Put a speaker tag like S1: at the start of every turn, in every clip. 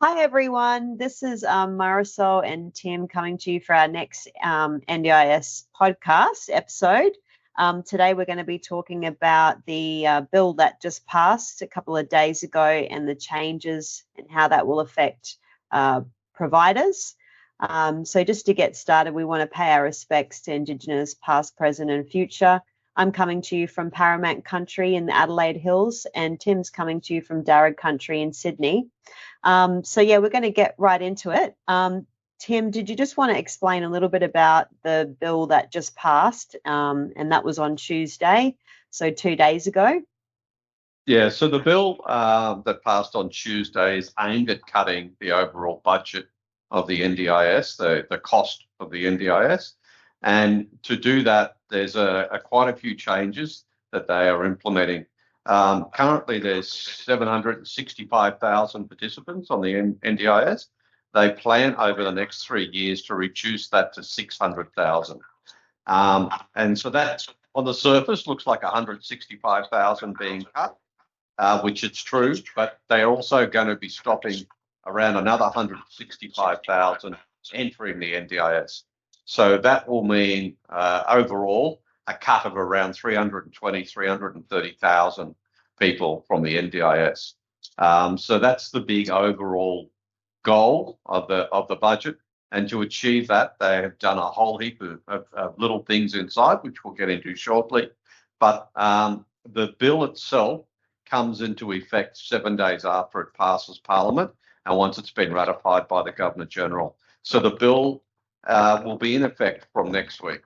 S1: Hi everyone, this is Marisol and Tim coming to you for our next NDIS podcast episode. Today we're going to be talking about the bill that just passed a couple of days ago and the changes and how that will affect providers. So just to get started, we want to pay our respects to Indigenous past, present and future. I'm coming to you from Paramount Country in the Adelaide Hills, and Tim's coming to you from Darug Country in Sydney. So yeah, we're going to get right into it. Tim, did you just want to explain a little bit about the bill that just passed? And that was on Tuesday, so 2 days ago.
S2: Yeah, so the bill that passed on Tuesday is aimed at cutting the overall budget of the NDIS, the cost of the NDIS. And to do that, there's quite a few changes that they are implementing. Currently, there's 765,000 participants on the NDIS. They plan over the next 3 years to reduce that to 600,000. And so that, on the surface, looks like 165,000 being cut, which it's true, but they're also going to be stopping around another 165,000 entering the NDIS. So that will mean overall a cut of around 330,000 people from the NDIS. So that's the big overall goal of the budget. And to achieve that, they have done a whole heap of little things inside, which we'll get into shortly. But the bill itself comes into effect 7 days after it passes Parliament and once it's been ratified by the Governor-General. So the bill will be in effect from next week.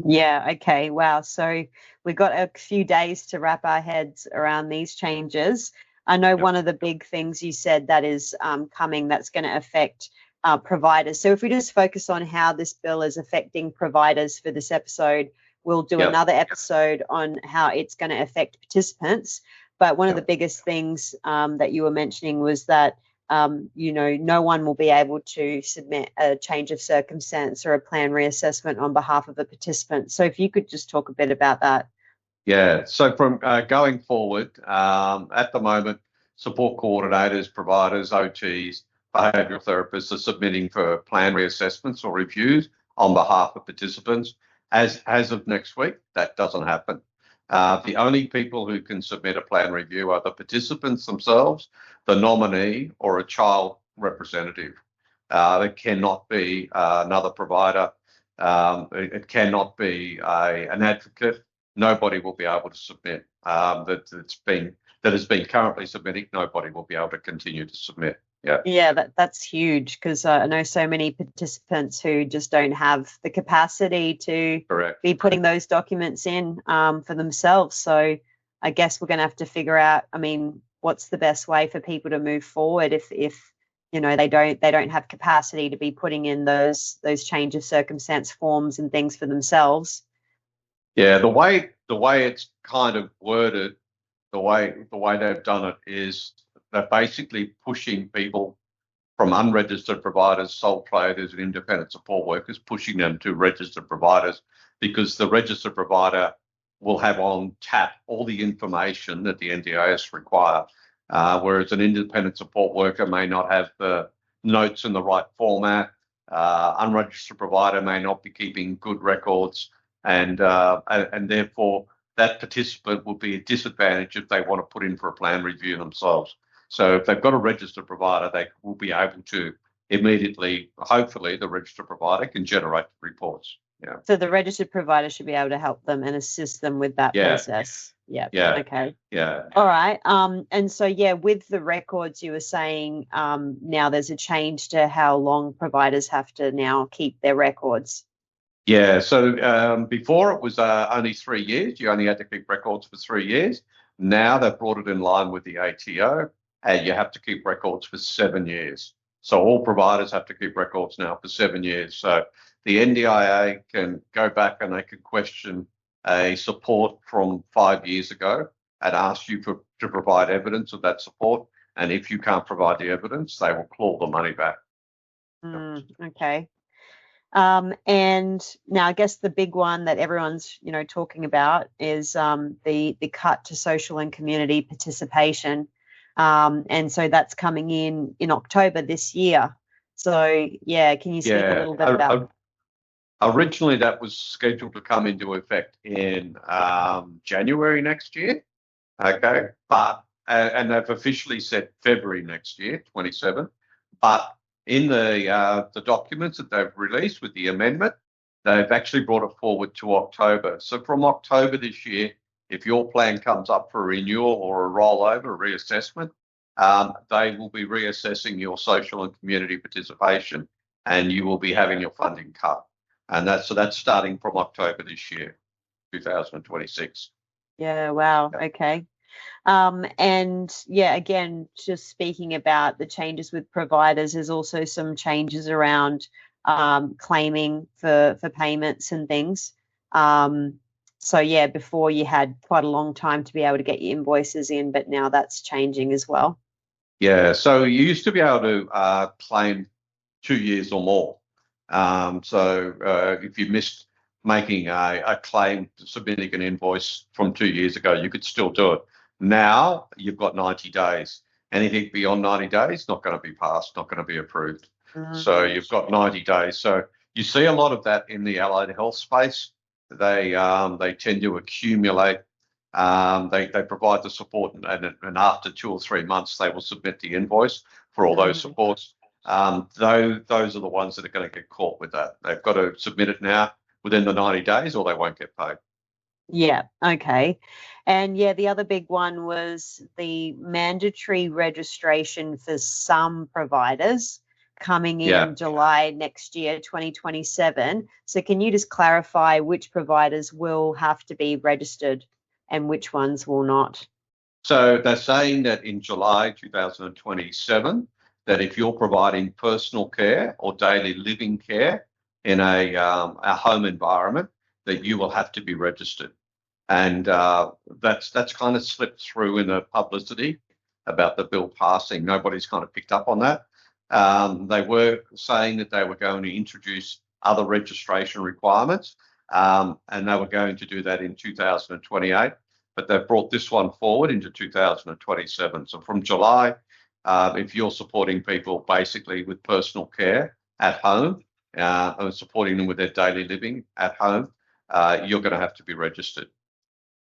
S1: Yeah, okay, wow. So we've got a few days to wrap our heads around these changes. I know One of the big things you said that is coming that's going to affect providers. So if we just focus on how this bill is affecting providers for this episode, we'll do another episode on how it's going to affect participants. But one of the biggest things that you were mentioning was that no one will be able to submit a change of circumstance or a plan reassessment on behalf of a participant. So if you could just talk a bit about that.
S2: Yeah, so from going forward, at the moment, support coordinators, providers, OTs, behavioural therapists are submitting for plan reassessments or reviews on behalf of participants. As of next week, that doesn't happen. The only people who can submit a plan review are the participants themselves, the nominee, or a child representative. It cannot be another provider. It cannot be an advocate. Nobody will be able to submit that has been currently submitting. Nobody will be able to continue to submit.
S1: Yeah, that's huge because I know so many participants who just don't have the capacity to be putting those documents in for themselves. So I guess we're going to have to figure out, what's the best way for people to move forward if they don't have capacity to be putting in those change of circumstance forms and things for themselves.
S2: Yeah, the way it's kind of worded, the way they've done it is they're basically pushing people from unregistered providers, sole traders and independent support workers, pushing them to registered providers because the registered provider will have on tap all the information that the NDIS require, whereas an independent support worker may not have the notes in the right format. Unregistered provider may not be keeping good records, and therefore that participant will be at disadvantage if they want to put in for a plan review themselves. So if they've got a registered provider, they will be able to immediately, hopefully, the registered provider can generate reports. Yeah.
S1: So the registered provider should be able to help them and assist them with that process. Yeah. Okay.
S2: Yeah.
S1: All right. And so, with the records, you were saying now there's a change to how long providers have to now keep their records.
S2: Yeah. So before it was only 3 years. You only had to keep records for 3 years. Now they've brought it in line with the ATO, and you have to keep records for 7 years. So all providers have to keep records now for 7 years. So the NDIA can go back and they can question a support from 5 years ago and ask you to provide evidence of that support. And if you can't provide the evidence, they will claw the money back.
S1: Okay. And now I guess the big one that everyone's, talking about is the cut to social and community participation. and so that's coming in October this year. So yeah, can you speak a little bit about?
S2: Originally, that was scheduled to come into effect in January next year. Okay, but and they've officially said February next year, 27. But in the documents that they've released with the amendment, they've actually brought it forward to October. So from October this year, if your plan comes up for renewal or a rollover, a reassessment, they will be reassessing your social and community participation, and you will be having your funding cut. And that's starting from October this year, 2026.
S1: Yeah, wow. Okay. And yeah, again, just speaking about the changes with providers, there's also some changes around claiming for payments and things. So yeah, before you had quite a long time to be able to get your invoices in, but now that's changing as well.
S2: Yeah, so you used to be able to claim 2 years or more. So if you missed making a claim, submitting an invoice from 2 years ago, you could still do it. Now you've got 90 days. Anything beyond 90 days, not going to be passed, not going to be approved. So you've got 90 days. So you see a lot of that in the allied health space. They tend to accumulate. They provide the support, and after 2 or 3 months, they will submit the invoice for all those supports. Those are the ones that are going to get caught with that. They've got to submit it now within the 90 days or they won't get paid.
S1: Yeah, okay. And yeah, the other big one was the mandatory registration for some providers coming in July next year, 2027. So can you just clarify which providers will have to be registered and which ones will not?
S2: So they're saying that in July 2027, that if you're providing personal care or daily living care in a home environment, that you will have to be registered. And that's kind of slipped through in the publicity about the bill passing. Nobody's kind of picked up on that. They were saying that they were going to introduce other registration requirements, and they were going to do that in 2028. But they've brought this one forward into 2027. So from July, if you're supporting people basically with personal care at home, and supporting them with their daily living at home, you're going to have to be registered.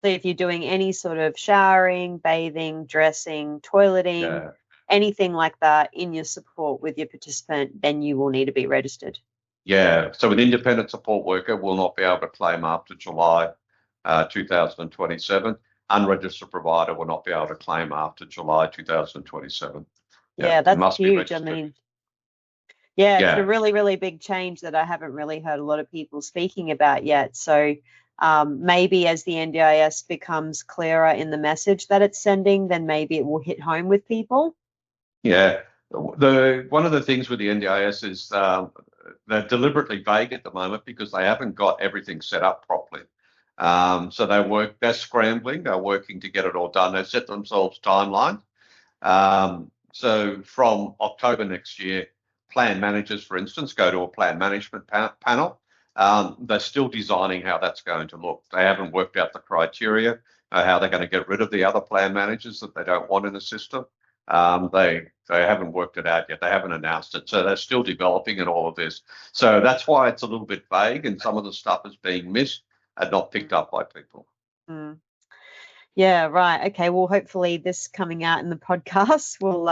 S1: So if you're doing any sort of showering, bathing, dressing, toileting, anything like that in your support with your participant, then you will need to be registered.
S2: Yeah, so an independent support worker will not be able to claim after July 2027. Unregistered provider will not be able to claim after July 2027.
S1: Yeah, that's huge. I mean, it's a really, really big change that I haven't really heard a lot of people speaking about yet. So maybe as the NDIS becomes clearer in the message that it's sending, then maybe it will hit home with people.
S2: Yeah, one of the things with the NDIS is they're deliberately vague at the moment because they haven't got everything set up properly. So they're scrambling, they're working to get it all done. They've set themselves timelines. So from October next year, plan managers, for instance, go to a plan management panel. They're still designing how that's going to look. They haven't worked out the criteria, how they're going to get rid of the other plan managers that they don't want in the system. They haven't worked it out yet. They haven't announced it. So they're still developing in all of this. So that's why it's a little bit vague and some of the stuff is being missed and not picked up by people.
S1: Yeah, right. Okay. Well, hopefully this coming out in the podcast will,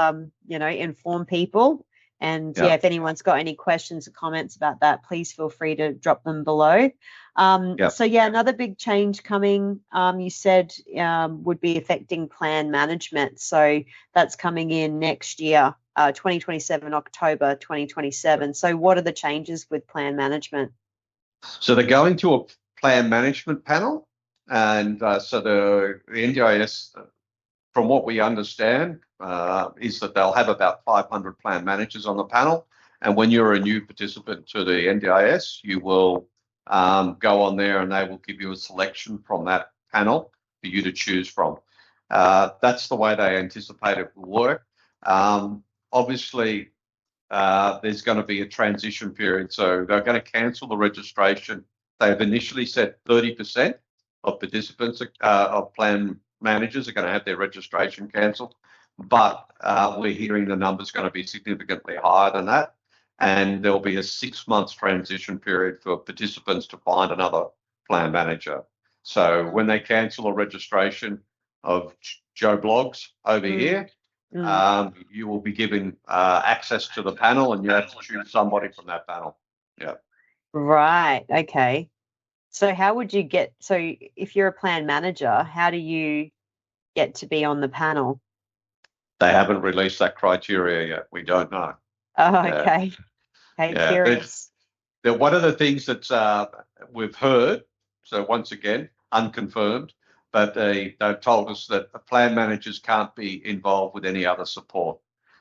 S1: inform people. And if anyone's got any questions or comments about that, please feel free to drop them below. So another big change coming, you said would be affecting plan management. So that's coming in next year, 2027, October 2027. So what are the changes with plan management?
S2: So they're going to a plan management panel. And so the NDIS, from what we understand, is that they'll have about 500 plan managers on the panel. And when you're a new participant to the NDIS, you will go on there and they will give you a selection from that panel for you to choose from. That's the way they anticipate it will work. Obviously, there's going to be a transition period. So they're going to cancel the registration. They've initially said 30% of participants of plan managers are going to have their registration cancelled. but we're hearing the number's going to be significantly higher than that, and there'll be a 6 months transition period for participants to find another plan manager. So when they cancel a registration of Joe Blogs over here, you will be given access to the panel, and you have to choose somebody from that panel. Yeah.
S1: Right. Okay. So how would you get, so if you're a plan manager, how do you get to be on the panel?
S2: They haven't released that criteria yet. We don't know.
S1: Oh, okay. Okay,
S2: Yeah.
S1: curious.
S2: One of the things that we've heard, so once again, unconfirmed, but they've told us that the plan managers can't be involved with any other support.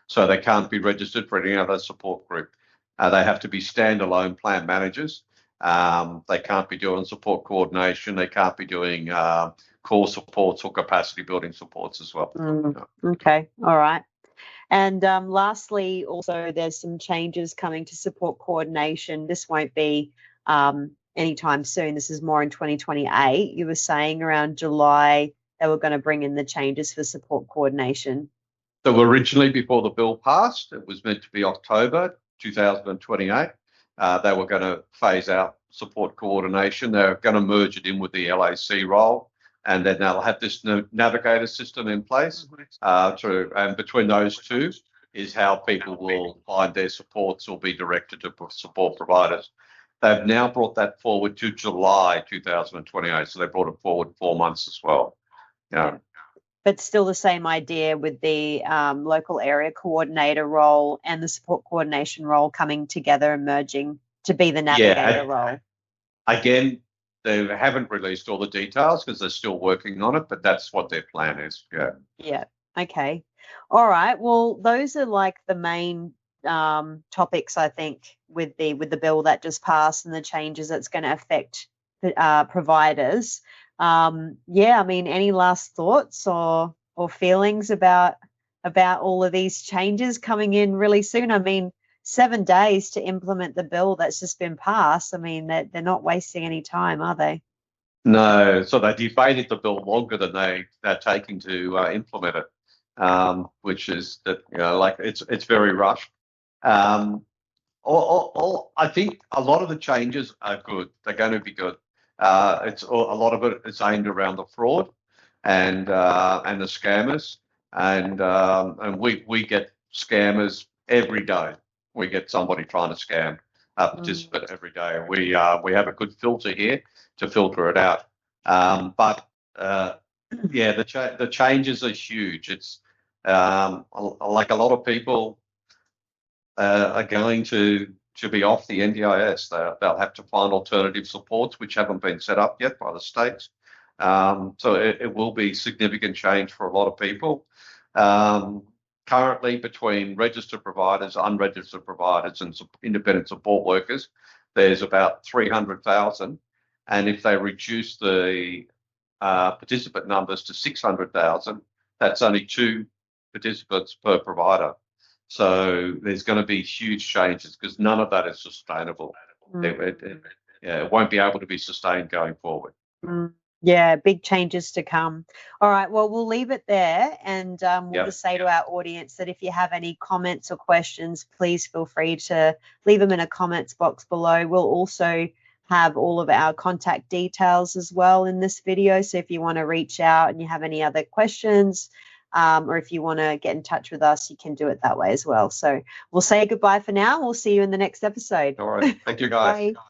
S2: So they can't be registered for any other support group. They have to be standalone plan managers. They can't be doing support coordination. They can't be doing core supports or capacity building supports as well.
S1: Okay, all right. And lastly, also, there's some changes coming to support coordination. This won't be anytime soon. This is more in 2028. You were saying around July they were going to bring in the changes for support coordination.
S2: So originally, before the bill passed, it was meant to be October 2028. They were going to phase out support coordination. They're going to merge it in with the LAC role, and then they'll have this navigator system in place. And between those two is how people will find their supports or be directed to support providers. They've now brought that forward to July 2028, so they brought it forward 4 months as well. Yeah.
S1: But still the same idea with the local area coordinator role and the support coordination role coming together and merging to be the navigator role.
S2: Again, they haven't released all the details because they're still working on it, but that's what their plan is. Yeah.
S1: Yeah. Okay. All right. Well, those are like the main topics, I think, with the bill that just passed and the changes that's going to affect providers. Yeah, I mean, any last thoughts or feelings about all of these changes coming in really soon? I mean, 7 days to implement the bill that's just been passed. I mean, they're not wasting any time, are they?
S2: No, so they debated the bill longer than they're taking to implement it, which is that, you know, like it's very rushed. I think a lot of the changes are good. They're going to be good. It's a lot of it is aimed around the fraud and the scammers, and we get scammers every day. We get somebody trying to scam a participant every day. We have a good filter here to filter it out. But the changes are huge. It's like a lot of people are going to be off the NDIS. They'll have to find alternative supports which haven't been set up yet by the states. So it will be significant change for a lot of people. Currently, between registered providers, unregistered providers, and independent support workers, there's about 300,000. And if they reduce the participant numbers to 600,000, that's only 2 participants per provider. So there's going to be huge changes because none of that is sustainable. It won't be able to be sustained going forward.
S1: Yeah, big changes to come. All right, well, we'll leave it there, and we'll just say to our audience that if you have any comments or questions, please feel free to leave them in a comments box below. We'll also have all of our contact details as well in this video, so if you want to reach out and you have any other questions, or if you want to get in touch with us, you can do it that way as well. So we'll say goodbye for now. We'll see you in the next episode.
S2: All right. Thank you, guys.
S1: Bye.